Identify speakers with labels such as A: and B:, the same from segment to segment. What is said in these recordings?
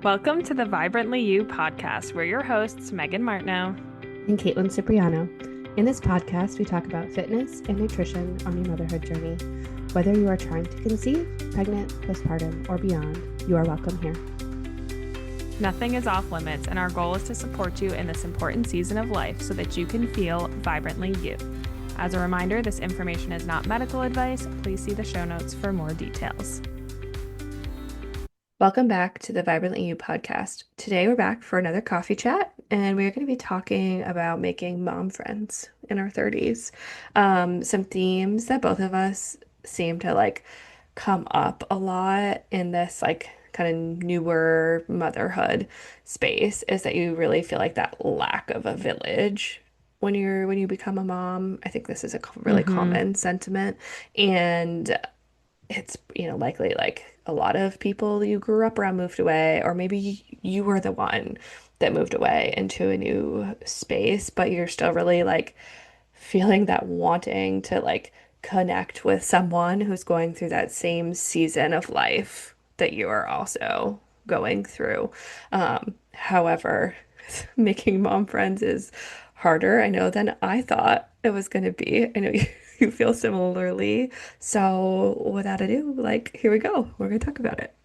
A: Welcome to the Vibrantly You podcast. We're your hosts, Megan Martineau.
B: And Caitlin Cipriano. In this podcast, we talk about fitness and nutrition on your motherhood journey. Whether you are trying to conceive, pregnant, postpartum, or beyond, you are welcome here.
A: Nothing is off limits, and our goal is to support you in this important season of life so that you can feel vibrantly you. As a reminder, this information is not medical advice. Please see the show notes for more details.
B: Welcome back to the Vibrantly You podcast. Today we're back for another coffee chat, and we're going to be talking about making mom friends in our 30s. Some themes that both of us seem to come up a lot in this kind of newer motherhood space is that you really feel like that lack of a village when you become a mom. I think this is a really common sentiment, and it's, likely a lot of people you grew up around moved away, or maybe you were the one that moved away into a new space, but you're still really feeling that wanting to connect with someone who's going through that same season of life that you are also going through. However, making mom friends is harder, I know, than I thought it was going to be. I know you feel similarly. So without ado, here we go. We're going to talk about it.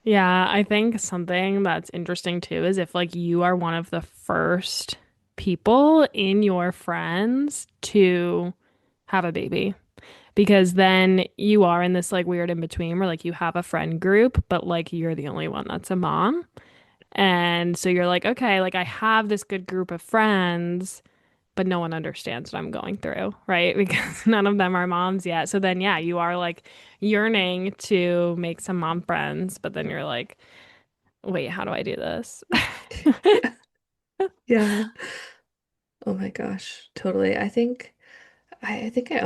A: Yeah, I think something that's interesting too is if you are one of the first people in your friends to have a baby. Because then you are in this weird in between where you have a friend group, but you're the only one that's a mom. And so you're like, okay, I have this good group of friends, but no one understands what I'm going through, right? Because none of them are moms yet. So then, yeah, you are yearning to make some mom friends, but then you're like, wait, how do I do this?
B: Yeah. Yeah. Oh my gosh. Totally. Oh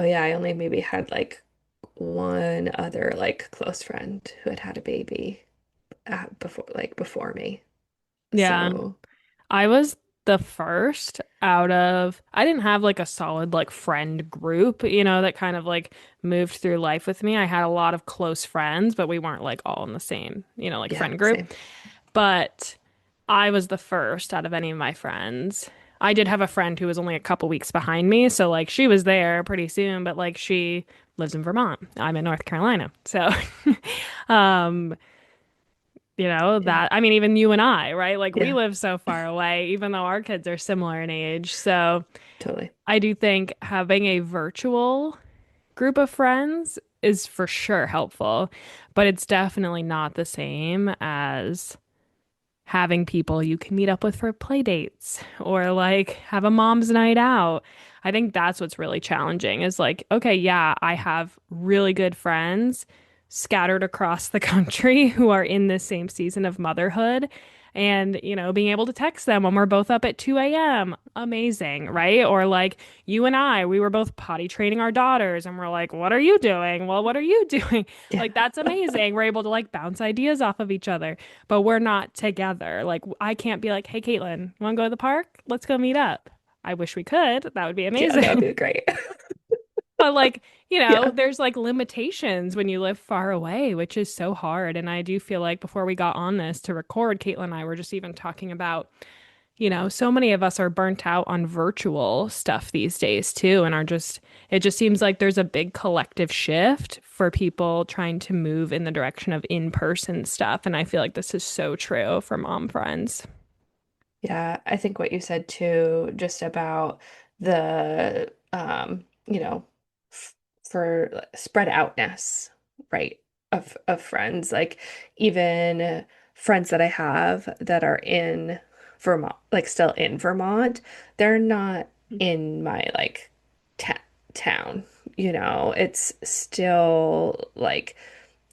B: yeah, I only maybe had one other close friend who had had a baby before me.
A: Yeah.
B: So,
A: I was the first out of, I didn't have a solid friend group, that kind of moved through life with me. I had a lot of close friends, but we weren't all in the same,
B: yeah,
A: friend group.
B: same.
A: But I was the first out of any of my friends. I did have a friend who was only a couple weeks behind me, so she was there pretty soon, but she lives in Vermont. I'm in North Carolina. So um
B: Yeah.
A: that, I mean, even you and I, right? We
B: Yeah,
A: live so far away, even though our kids are similar in age. So
B: totally.
A: I do think having a virtual group of friends is for sure helpful, but it's definitely not the same as having people you can meet up with for play dates or have a mom's night out. I think that's what's really challenging is okay, yeah, I have really good friends scattered across the country who are in this same season of motherhood. And, being able to text them when we're both up at 2 a.m. Amazing, right? Or you and I, we were both potty training our daughters and we're like, what are you doing? Well, what are you doing?
B: Yeah.
A: That's amazing. We're able to bounce ideas off of each other, but we're not together. I can't be like, hey, Caitlin, want to go to the park? Let's go meet up. I wish we could. That would be
B: Yeah, that would
A: amazing.
B: be great.
A: But
B: Yeah.
A: there's limitations when you live far away, which is so hard. And I do feel like before we got on this to record, Caitlin and I were just even talking about, so many of us are burnt out on virtual stuff these days too, and it just seems like there's a big collective shift for people trying to move in the direction of in-person stuff. And I feel like this is so true for mom friends.
B: Yeah, I think what you said too, just about the f for spread outness, right, of friends. Even friends that I have that are in Vermont, still in Vermont, they're not in my ta town, It's still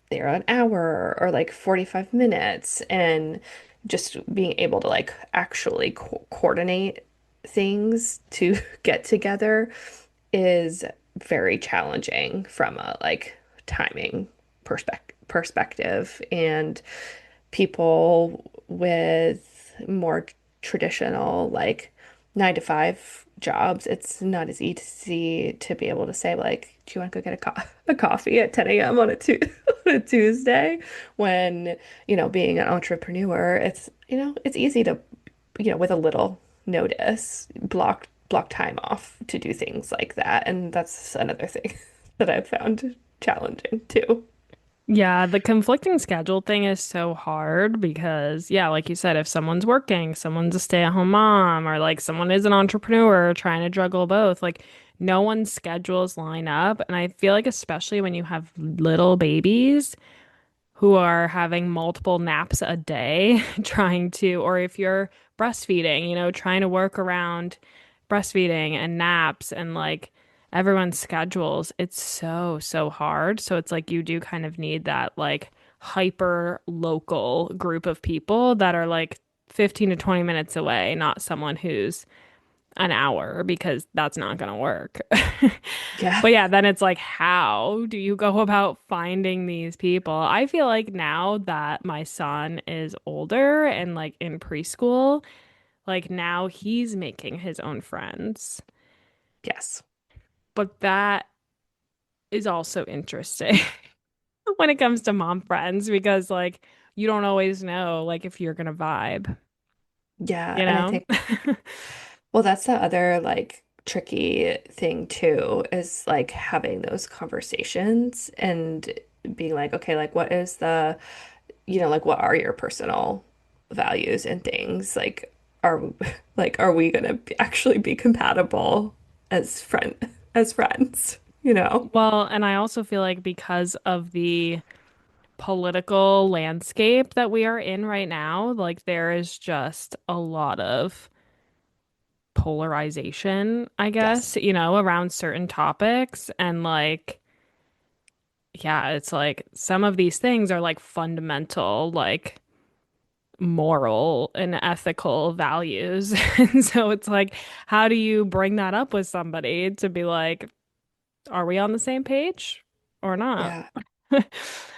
B: they're an hour or 45 minutes, and just being able to actually coordinate things to get together is very challenging from a timing perspective. And people with more traditional 9 to 5 jobs, it's not as easy to be able to say like, do you want to go get a coffee at 10 a.m. on a on a Tuesday? When, being an entrepreneur, it's easy to, with a little notice, block time off to do things like that. And that's another thing that I've found challenging too.
A: Yeah, the conflicting schedule thing is so hard because, yeah, like you said, if someone's working, someone's a stay-at-home mom, or like someone is an entrepreneur trying to juggle both, like no one's schedules line up. And I feel like, especially when you have little babies, who are having multiple naps a day, trying to, or if you're breastfeeding, trying to work around breastfeeding and naps and like everyone's schedules, it's so, so hard. So it's like you do kind of need that like hyper local group of people that are like 15 to 20 minutes away, not someone who's an hour because that's not going to work.
B: Yeah.
A: But yeah, then it's like, how do you go about finding these people? I feel like now that my son is older and like in preschool, like now he's making his own friends.
B: Yes.
A: But that is also interesting when it comes to mom friends because like you don't always know like if you're gonna vibe,
B: Yeah.
A: you
B: And I
A: know?
B: think, well, that's the other like tricky thing too, is like having those conversations and being like, okay, like what is like what are your personal values and things? Like, are are we gonna actually be compatible as friends, you know?
A: Well, and I also feel like because of the political landscape that we are in right now, like there is just a lot of polarization, I
B: Yes.
A: guess, around certain topics. And like, yeah, it's like some of these things are like fundamental, like moral and ethical values. And so it's like, how do you bring that up with somebody to be like, are we on the same page or not?
B: Yeah,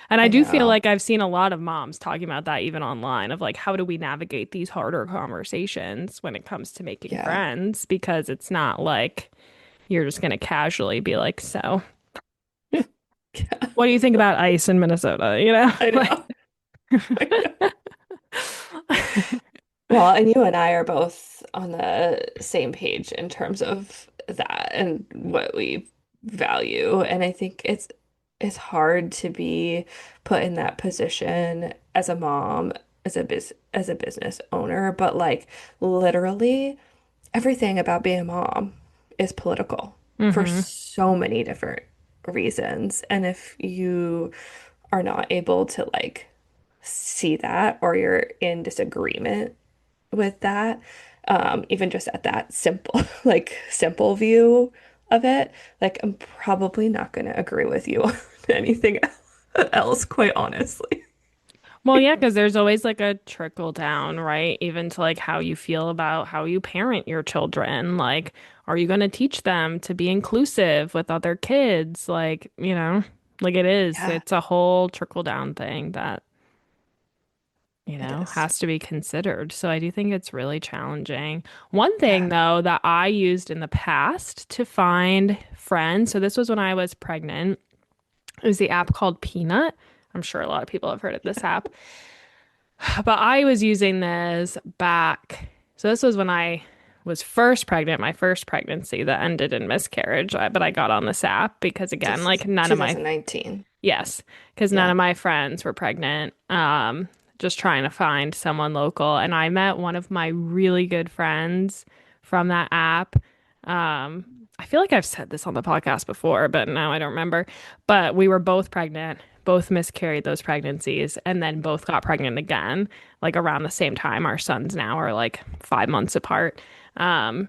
A: And I
B: I
A: do feel
B: know.
A: like I've seen a lot of moms talking about that even online of like, how do we navigate these harder conversations when it comes to making
B: Yeah.
A: friends? Because it's not like you're just going to casually be like, so
B: Yeah,
A: what do you think about ice in Minnesota?
B: I
A: Like,
B: know. I know. Well, and you and I are both on the same page in terms of that and what we value. And I think it's hard to be put in that position as a mom, as a business owner, but like literally everything about being a mom is political for
A: hmm.
B: so many different reasons. And if you are not able to like see that or you're in disagreement with that, even just at that simple, like simple view of it, like I'm probably not going to agree with you on anything else, quite honestly.
A: Well, yeah, because there's always like a trickle down, right? Even to like how you feel about how you parent your children. Like, are you going to teach them to be inclusive with other kids? Like, like it is.
B: Yeah,
A: It's a whole trickle down thing that,
B: it is.
A: has to be considered. So I do think it's really challenging. One thing,
B: Yeah.
A: though, that I used in the past to find friends, so this was when I was pregnant, it was the app called Peanut. I'm sure a lot of people have heard of this app. But I was using this back. So this was when I was first pregnant, my first pregnancy that ended in miscarriage. But I got on this app because
B: So
A: again,
B: this is
A: like none of my
B: 2019.
A: yes, because none
B: Yeah.
A: of my friends were pregnant. Just trying to find someone local, and I met one of my really good friends from that app. Um, I feel like I've said this on the podcast before, but now I don't remember. But we were both pregnant, both miscarried those pregnancies, and then both got pregnant again, like around the same time. Our sons now are like 5 months apart. Um,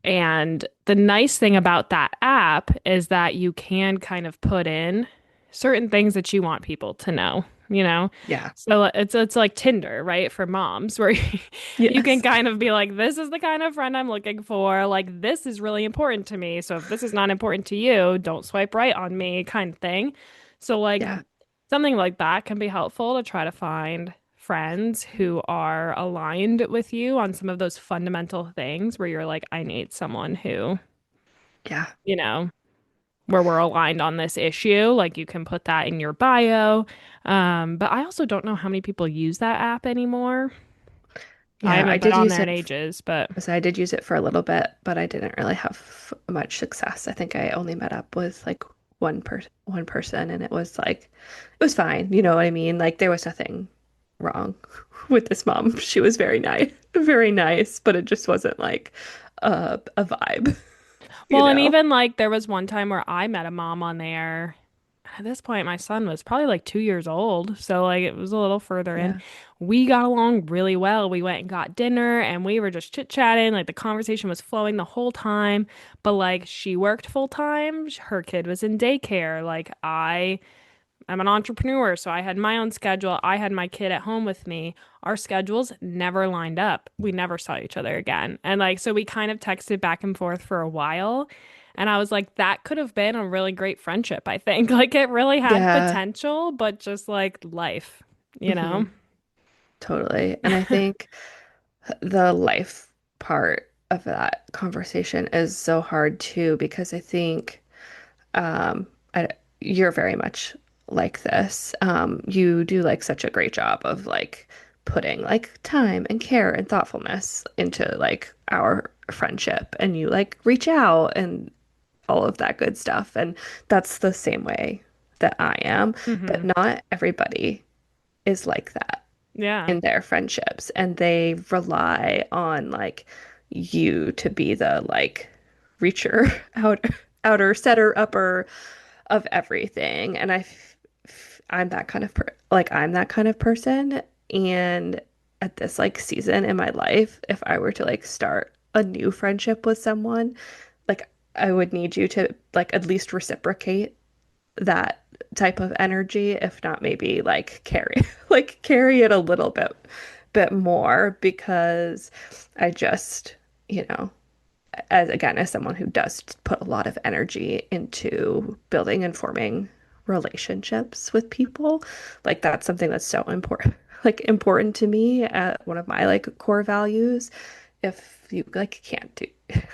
A: and the nice thing about that app is that you can kind of put in certain things that you want people to know, you know?
B: Yeah.
A: So it's like Tinder, right? For moms, where you can
B: Yes.
A: kind of be like, this is the kind of friend I'm looking for. Like, this is really important to me. So if this is not important to you, don't swipe right on me, kind of thing. So like
B: Yeah.
A: something like that can be helpful to try to find friends who are aligned with you on some of those fundamental things where you're like, I need someone who,
B: Yeah.
A: you know, where we're aligned on this issue. Like you can put that in your bio. But I also don't know how many people use that app anymore. I
B: Yeah, I
A: haven't been
B: did
A: on
B: use
A: there in
B: it.
A: ages, but
B: So I did use it for a little bit, but I didn't really have much success. I think I only met up with like one person and it was like it was fine, you know what I mean? Like there was nothing wrong with this mom. She was very nice, but it just wasn't like a vibe, you
A: well, and
B: know?
A: even like there was one time where I met a mom on there. At this point, my son was probably like 2 years old. So, like, it was a little further in.
B: Yeah.
A: We got along really well. We went and got dinner and we were just chit-chatting. Like, the conversation was flowing the whole time. But, like, she worked full time. Her kid was in daycare. Like, I'm an entrepreneur, so I had my own schedule. I had my kid at home with me. Our schedules never lined up. We never saw each other again. And like, so we kind of texted back and forth for a while. And I was like, that could have been a really great friendship, I think. Like, it really had
B: Yeah.
A: potential, but just like life, you
B: Hmm.
A: know?
B: Totally. And I think the life part of that conversation is so hard too, because I think Um, I, you're very much like this. You do like such a great job of like putting like time and care and thoughtfulness into like our friendship, and you like reach out and all of that good stuff. And that's the same way that I am, but
A: Hmm.
B: not everybody is like that
A: Yeah.
B: in their friendships, and they rely on like you to be the like reacher outer setter upper of everything. And I'm that kind of I'm that kind of person. And at this like season in my life, if I were to like start a new friendship with someone, like I would need you to like at least reciprocate that type of energy, if not maybe like carry like carry it a little bit more, because I just, you know, as again, as someone who does put a lot of energy into building and forming relationships with people, like that's something that's so important, like important to me, one of my like core values. If you like can't do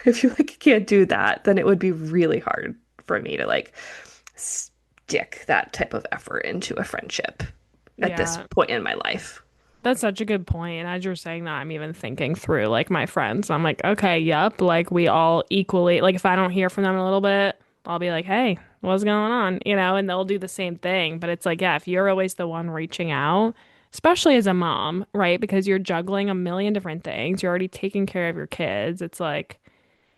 B: if you like can't do that, then it would be really hard for me to like stick that type of effort into a friendship at this
A: Yeah.
B: point in my life.
A: That's such a good point. And as you're saying that, I'm even thinking through like my friends. I'm like, okay, yep, like we all equally, like if I don't hear from them in a little bit, I'll be like, hey, what's going on? You know, and they'll do the same thing. But it's like, yeah, if you're always the one reaching out, especially as a mom, right? Because you're juggling a million different things, you're already taking care of your kids. It's like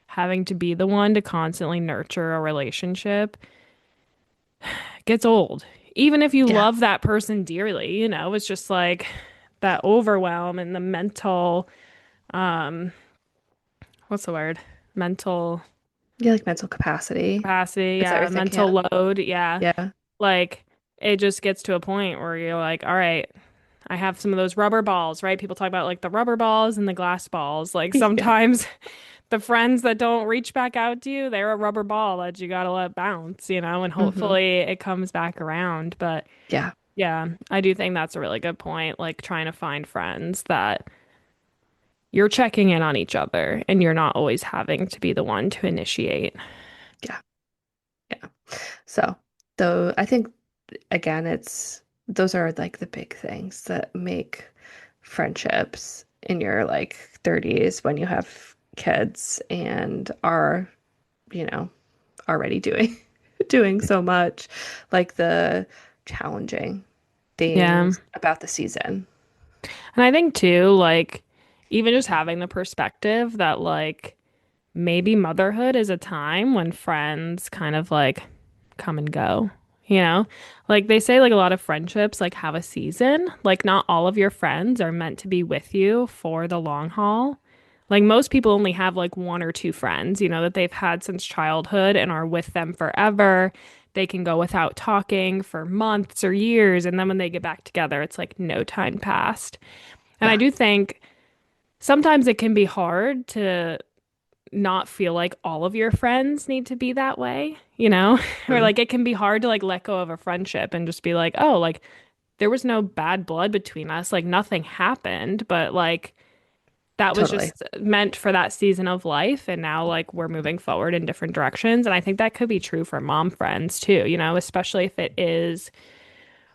A: having to be the one to constantly nurture a relationship gets old. Even if you
B: Yeah.
A: love that person dearly, you know, it's just like that overwhelm and the mental, um, what's the word? Mental
B: Yeah, like mental capacity.
A: capacity,
B: Is that what
A: yeah,
B: you're thinking
A: mental
B: of?
A: load, yeah.
B: Yeah.
A: Like it just gets to a point where you're like, all right, I have some of those rubber balls, right? People talk about like the rubber balls and the glass balls. Like
B: Yeah.
A: sometimes the friends that don't reach back out to you, they're a rubber ball that you gotta let bounce, you know, and
B: Hmm.
A: hopefully it comes back around. But
B: Yeah.
A: yeah, I do think that's a really good point. Like trying to find friends that you're checking in on each other and you're not always having to be the one to initiate.
B: Yeah. Yeah. So, though, I think again, it's those are like the big things that make friendships in your like 30s when you have kids and are, you know, already doing doing so much, like the challenging
A: Yeah.
B: things about the season.
A: And I think too, like, even just having the perspective that, like, maybe motherhood is a time when friends kind of like come and go, you know? Like, they say, like, a lot of friendships, like, have a season. Like, not all of your friends are meant to be with you for the long haul. Like, most people only have like one or two friends, you know, that they've had since childhood and are with them forever. They can go without talking for months or years. And then when they get back together, it's like no time passed. And I
B: Yeah.
A: do think sometimes it can be hard to not feel like all of your friends need to be that way, you know? Or
B: Mm.
A: like it can be hard to like let go of a friendship and just be like, oh, like there was no bad blood between us. Like nothing happened, but like that was
B: Totally.
A: just meant for that season of life. And now like we're moving forward in different directions. And I think that could be true for mom friends too, especially if it is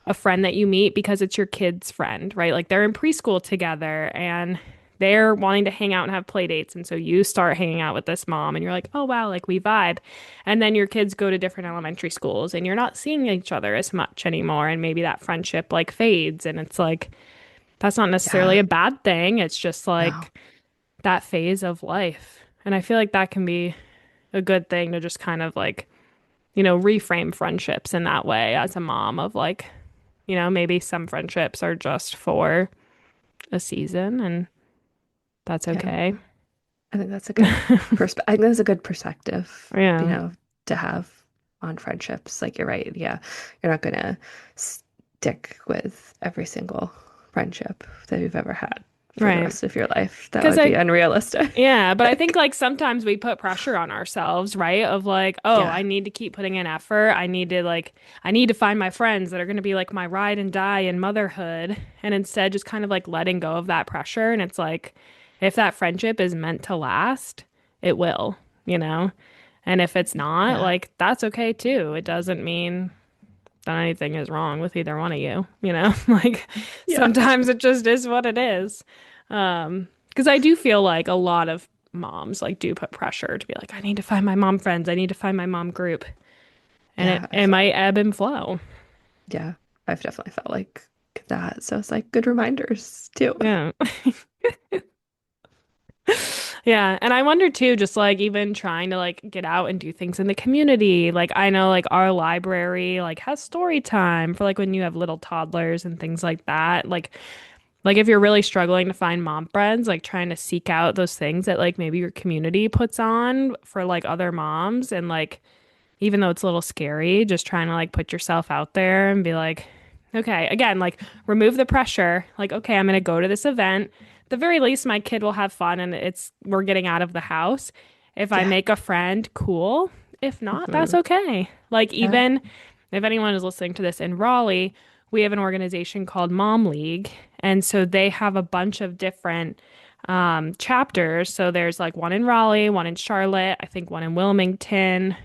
A: a friend that you meet because it's your kid's friend, right? Like they're in preschool together and they're wanting to hang out and have play dates. And so you start hanging out with this mom and you're like, oh, wow, like we vibe. And then your kids go to different elementary schools and you're not seeing each other as much anymore. And maybe that friendship like fades. And it's like, that's not necessarily
B: Yeah.
A: a bad thing. It's just
B: No.
A: like that phase of life. And I feel like that can be a good thing to just kind of like, reframe friendships in that way as a mom of like, maybe some friendships are just for a season and that's
B: Yeah.
A: okay.
B: I think that's a good I think that's a good perspective,
A: Yeah.
B: to have on friendships. Like you're right. Yeah. You're not gonna stick with every single friendship that you've ever had for the
A: Right.
B: rest of your life. That
A: Because
B: would be unrealistic.
A: yeah, but I think like sometimes we put pressure on ourselves, right? Of like, oh,
B: Yeah.
A: I need to keep putting in effort. I need to find my friends that are going to be like my ride and die in motherhood. And instead, just kind of like letting go of that pressure. And it's like, if that friendship is meant to last, it will, you know? And if it's not,
B: Yeah.
A: like, that's okay too. It doesn't mean that anything is wrong with either one of you, you know? Like
B: Yeah.
A: sometimes it just is what it is. Because I do feel like a lot of moms like do put pressure to be like, I need to find my mom friends, I need to find my mom group. And
B: Yeah.
A: it might ebb and flow.
B: Yeah. I've definitely felt like that. So it's like good reminders too.
A: Yeah. Yeah. And I wonder too, just like even trying to like get out and do things in the community. Like I know like our library like has story time for like when you have little toddlers and things like that. Like if you're really struggling to find mom friends, like trying to seek out those things that like maybe your community puts on for like other moms and like even though it's a little scary, just trying to like put yourself out there and be like, okay, again, like remove the pressure. Like, okay, I'm gonna go to this event. At the very least, my kid will have fun and we're getting out of the house. If I
B: Yeah.
A: make a friend, cool. If not, that's
B: Hmm.
A: okay. Like
B: Yeah.
A: even if anyone is listening to this in Raleigh, we have an organization called Mom League. And so they have a bunch of different chapters. So there's like one in Raleigh, one in Charlotte, I think one in Wilmington.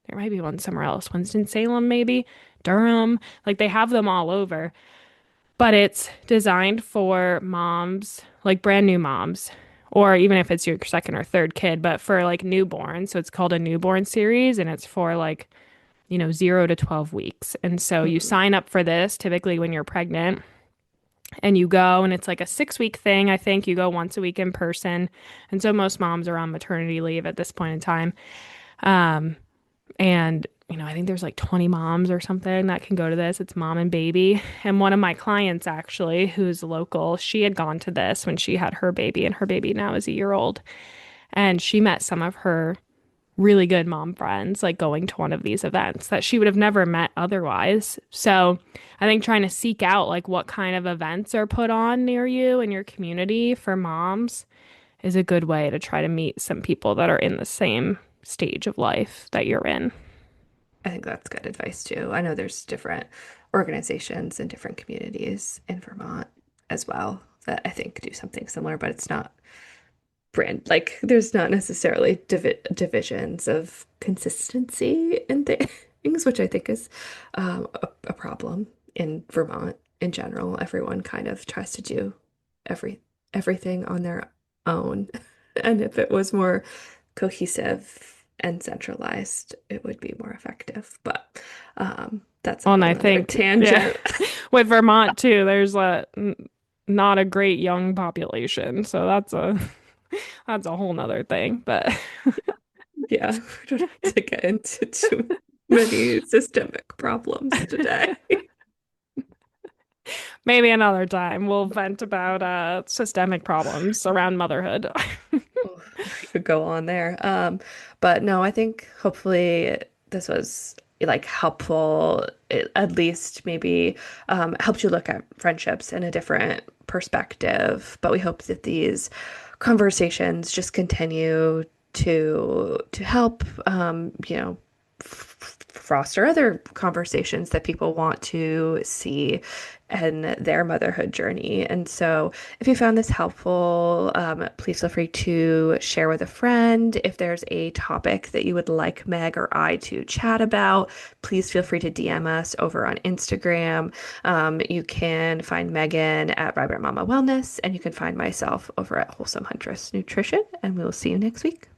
A: There might be one somewhere else. Winston-Salem, maybe. Durham. Like they have them all over. But it's designed for moms, like brand new moms, or even if it's your second or third kid, but for like newborn. So it's called a newborn series and it's for like, 0 to 12 weeks. And so you
B: Hmm.
A: sign up for this typically when you're pregnant and you go and it's like a 6 week thing. I think you go once a week in person. And so most moms are on maternity leave at this point in time. Um, and, I think there's like 20 moms or something that can go to this. It's mom and baby. And one of my clients, actually, who's local, she had gone to this when she had her baby, and her baby now is a year old. And she met some of her really good mom friends, like going to one of these events that she would have never met otherwise. So I think trying to seek out like what kind of events are put on near you in your community for moms is a good way to try to meet some people that are in the same stage of life that you're in.
B: I think that's good advice too. I know there's different organizations and different communities in Vermont as well that I think do something similar, but it's not brand like there's not necessarily divisions of consistency in things, which I think is a problem in Vermont in general. Everyone kind of tries to do every everything on their own. And if it was more cohesive and centralized, it would be more effective. But that's a
A: Well, and
B: whole
A: I
B: nother
A: think, yeah,
B: tangent.
A: with Vermont too, there's not a great young population. So that's a whole nother thing. But
B: Yeah, we don't have to get into too many systemic problems today.
A: maybe another time we'll vent about systemic problems around motherhood.
B: Oh, we could go on there. But no, I think hopefully this was like helpful, at least maybe helped you look at friendships in a different perspective. But we hope that these conversations just continue to help foster other conversations that people want to see and their motherhood journey. And so, if you found this helpful, please feel free to share with a friend. If there's a topic that you would like Meg or I to chat about, please feel free to DM us over on Instagram. You can find Megan at Vibrant Mama Wellness, and you can find myself over at Wholesome Huntress Nutrition. And we will see you next week.